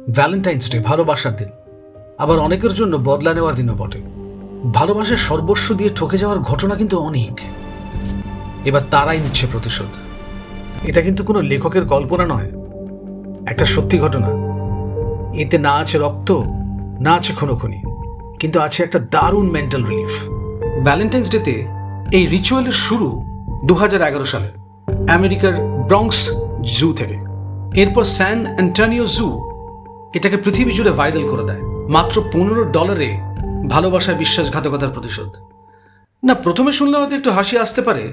Valentine's day ভালোবাসার দিন, আবার অনেকের জন্য বদলা নেওয়ার দিনও বটে। ভালোবাসার সর্বস্ব দিয়ে ঠকে যাওয়ার ঘটনা কিন্তু অনেক। এবার তারাই নিচ্ছে প্রতিশোধ। এটা কিন্তু কোনো লেখকের কল্পনা নয়, একটা সত্যি ঘটনা। এতে না আছে রক্ত, না আছে খুনোখুনি, কিন্তু আছে একটা দারুণ মেন্টাল রিলিফ। ভ্যালেন্টাইন্স ডেতে এই রিচুয়ালের শুরু 2011 সালে আমেরিকার ব্রঙ্কস জু থেকে। এরপর স্যান অ্যান্টনিও জু এটাকে পৃথিবী জুড়ে ভাইরাল করে দেয়। মাত্র $15 ভালোবাসার বিশ্বাসঘাতকতার প্রতিশোধ। না, প্রথমে শুনলে হয়তো একটু হাসি আসতে পারে,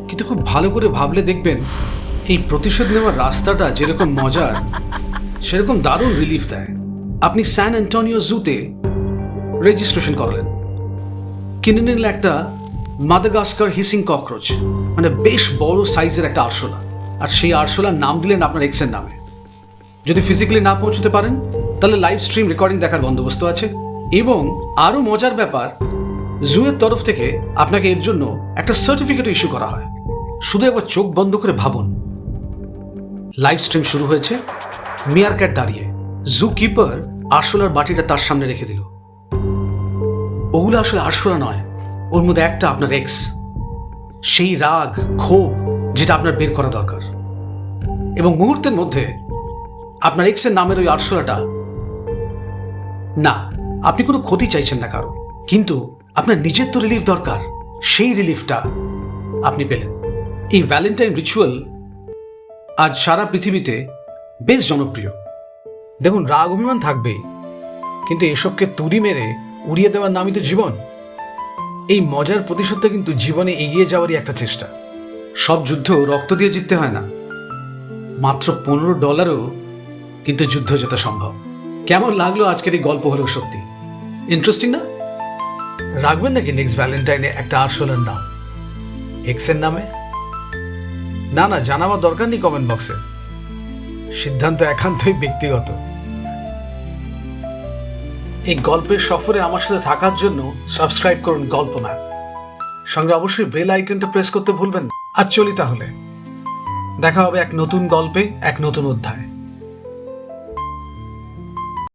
কিন্তু খুব ভালো করে ভাবলে দেখবেন এই প্রতিশোধ নেওয়ার রাস্তাটা যেরকম মজার, সেরকম দারুণ রিলিফ দেয়। আপনি স্যান অ্যান্টনিও জুতে রেজিস্ট্রেশন করালেন, কিনে নিলেন একটা মাদাগাস্কার হিসিং ককরোচ, মানে বেশ বড় সাইজের একটা আরশোলা, আর সেই আরশোলার নাম দিলেন আপনার এক্সের নামে। যদি ফিজিক্যালি না পৌঁছতে পারেন তাহলে লাইভ স্ট্রিম রেকর্ডিং দেখার বন্দোবস্ত আছে। এবং আরও মজার ব্যাপার, জুয়ের তরফ থেকে আপনাকে এর জন্য একটা সার্টিফিকেট ইস্যু করা হয়। শুধু একবার চোখ বন্ধ করে ভাবুন, লাইভ স্ট্রিম শুরু হয়েছে, মিয়ারক্যাট দাঁড়িয়ে, জু কিপার আরশোলার বাটিটা তার সামনে রেখে দিল। ওগুলো আসলে আরশোলা নয়, ওর মধ্যে একটা আপনার এক্স। সেই রাগ, ক্ষোভ যেটা আপনার বের করা দরকার। এবং মুহূর্তের মধ্যে আপনার এক্সের নামের ওই আরশোলাটা, না, আপনি কোনো ক্ষতি চাইছেন না কারো, কিন্তু আপনার নিজের তো রিলিফ দরকার, সেই রিলিফটা আপনি পেলেন। এই ভ্যালেন্টাইন রিচুয়াল আজ সারা পৃথিবীতে বেশ জনপ্রিয়। দেখুন, রাগ অভিমান থাকবেই, কিন্তু এসবকে তুড়ি মেরে উড়িয়ে দেওয়ার নামই তো জীবন। এই মজার প্রতিশোধটা কিন্তু জীবনে এগিয়ে যাওয়ারই একটা চেষ্টা। সব যুদ্ধ রক্ত দিয়ে জিততে হয় না, মাত্র $15 কিন্তু যুদ্ধ জেতা সম্ভব। কেমন লাগলো আজকের এই গল্প? হলেও সত্যি ইন্টারেস্টিং না? রাখবেন নাকি নেক্সট ভ্যালেন্টাইনে একটা আরশোলার নাম এক্সের নামে? না, জানাবার দরকার নেই কমেন্ট বক্সে, সিদ্ধান্ত একান্তই ব্যক্তিগত। এই গল্পের সফরে আমার সাথে থাকার জন্য সাবস্ক্রাইব করুন গল্প ম্যাপ, সঙ্গে অবশ্যই বেল আইকনটা প্রেস করতে ভুলবেন না। আজ চলি তাহলে, দেখা হবে এক নতুন গল্পে, এক নতুন অধ্যায়।